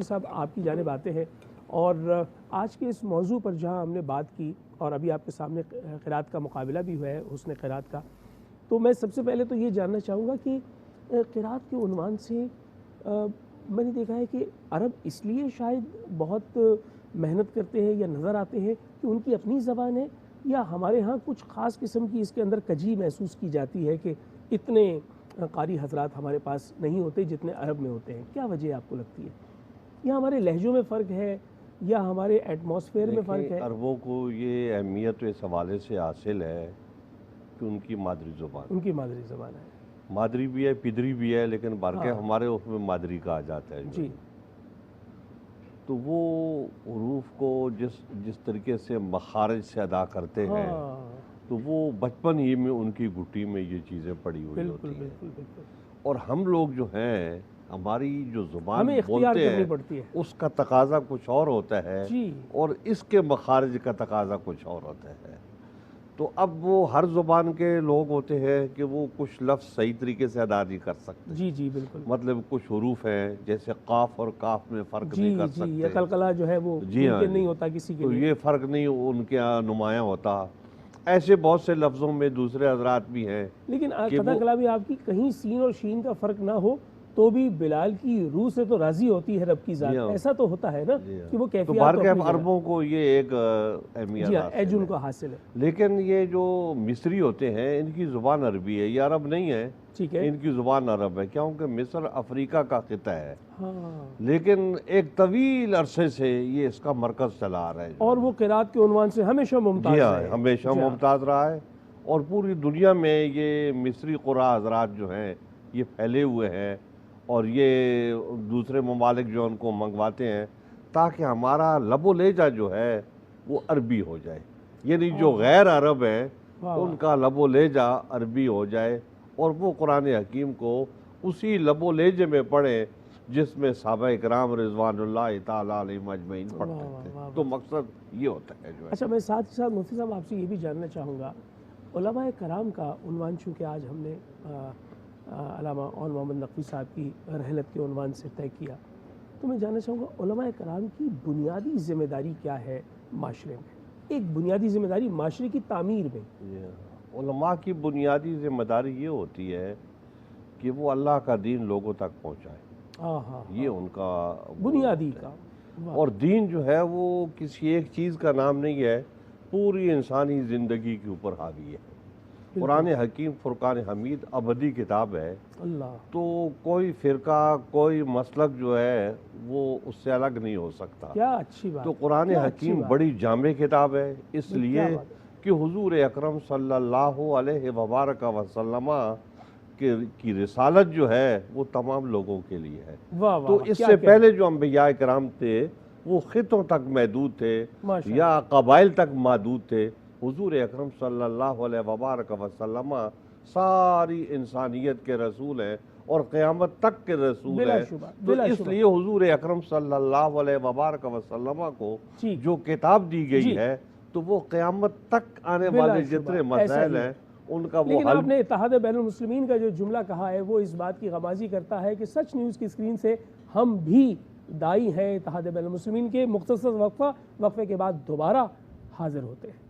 साहब आपकी जानिब आते हैं और आज के इस मौजू पर जहाँ हमने बात की और अभी आपके सामने क़िरात का मुकाबला भी हुआ है हुस्न क़िरात का, तो मैं सबसे पहले तो ये जानना चाहूँगा कि क़िरात के उन्वान से मैंने देखा है कि अरब इसलिए शायद बहुत मेहनत करते हैं या नज़र आते हैं कि उनकी अपनी ज़बान है, या हमारे यहाँ कुछ ख़ास किस्म की इसके अंदर कजी महसूस की जाती है कि इतने कारी हजरात हमारे पास नहीं होते जितने अरब में होते हैं? क्या वजह आपको लगती है? या हमारे लहजों में फ़र्क है या हमारे एटमॉस्फेयर में फ़र्क है? अरबों को ये अहमियत इस हवाले से हासिल है कि उनकी मादरी ज़बान है, मादरी भी है, पिदरी भी है, लेकिन भर के हाँ। हमारे उसमें मादरी कहा जाता है जी। तो वो हरूफ को जिस तरीके से मखारज से अदा करते हैं, तो वो बचपन ही में उनकी घुट्टी में ये चीज़ें पड़ी हुई होती हैं। और हम लोग जो हैं, हमारी जो ज़ुबान बोलते हैं उसका तकाज़ा कुछ और होता है और इसके मखारज का तकाज़ा कुछ और होता है। तो अब वो हर ज़ुबान के लोग होते हैं कि वो कुछ लफ्ज़ सही तरीके से अदा नहीं कर सकते। जी जी बिल्कुल। मतलब कुछ हरूफ हैं जैसे काफ और काफ में फ़र्क नहीं कर सकते। ये कलकला जो है वो नहीं होता किसी के तो लिए। ये फ़र्क नहीं उनके यहाँ नुमायाँ होता। ऐसे बहुत से लफ्ज़ों में दूसरे हज़रात भी हैं। लेकिन कथा कला भी आपकी कहीं सीन और शीन का फ़र्क ना हो तो भी बिलाल की रूह से तो राज़ी होती है रब की ज़ात, ऐसा तो होता है ना कि वो कैफियत। तो बाहर के अरबों को ये एक अहमियत एज उनको हासिल है। लेकिन ये जो मिस्री होते हैं इनकी ज़ुबान अरबी है, ये अरब नहीं है। ठीक है, इनकी ज़ुबान अरब है क्योंकि मिस्र अफ्रीका का ख़िता है। हाँ। लेकिन एक तवील अरसे से ये इसका मरकज़ चला आ रहा है और वो क़िरात के उन्वान से हमेशा मुमताज़ है। हमेशा मुमताज़ रहा है। और पूरी दुनिया में ये मिस्री क़ुरा हज़रात जो हैं ये फैले हुए हैं और ये दूसरे ममालिक जो उनको मंगवाते हैं ताकि हमारा लबो लहजा जो है वो अरबी हो जाए, यानी जो गैर अरब हैं उनका लबो लहजा अरबी हो जाए और वो कुरान हकीम को उसी लबो लहजे में पढ़े जिसमें सहाबा इकराम रिज़वानुल्लाह ताला अलैहिम अजमईन पढ़ते थे। तो मकसद ये होता है जो है। अच्छा, मैं साथ ही साथ मुफ्ती साहब आपसे ये भी जानना चाहूँगा, उलमाए कराम का उन्वान चूँकि आज हमने अल्लामा और मोहम्मद नकवी साहब की रहलत के उन्वान से तय किया, तो मैं जानना चाहूँगा उलमाए कराम की बुनियादी ज़िम्मेदारी क्या है माशरे में? एक बुनियादी ज़िम्मेदारी माशरे की तामीर में। उलमा की बुनियादी ज़िम्मेदारी ये होती है कि वो अल्लाह का दीन लोगों तक पहुँचाए। ये उनका बुनियादी काम। और दीन जो है वो किसी एक चीज़ का नाम नहीं है, पूरी इंसानी ज़िंदगी के ऊपर हावी है। कुरान हकीम फुरकान हमीद अबदी किताब है। अल्लाह। तो कोई फ़िरका कोई मसलक जो है वो उससे अलग नहीं हो सकता। क्या अच्छी बात। तो कुरान हकीम बड़ी जामे किताब है, इसलिए कि हुजूर अकरम सल्लल्लाहु अलैहि वसल्लम की रिसालत जो है वो तमाम लोगों के लिए है। तो इससे पहले जो अंबिया इकराम थे वो खितों तक महदूद थे या कबाइल तक महदूद थे। हुजूर अकरम सल्लल्लाहु अलैहि वसल्लम सारी इंसानियत के रसूल हैं और क़यामत तक के रसूल हैं। तो इसलिए हुजूर अकरम सल्लल्लाहु अलैहि वसल्लम को जो किताब दी गई है तो वो क़यामत तक आने वाले जितने मसाइल हैं उनका वो लेकिन आपने इत्तेहाद बैनुल मुस्लिमीन का जो जुमला कहा है वो इस बात की गमाज़ी करता है कि सच न्यूज़ की स्क्रीन से हम भी दाई हैं इत्तेहाद बैनुल मुस्लिमीन के। मुख्तसर वक्फे के बाद दोबारा हाजिर होते हैं।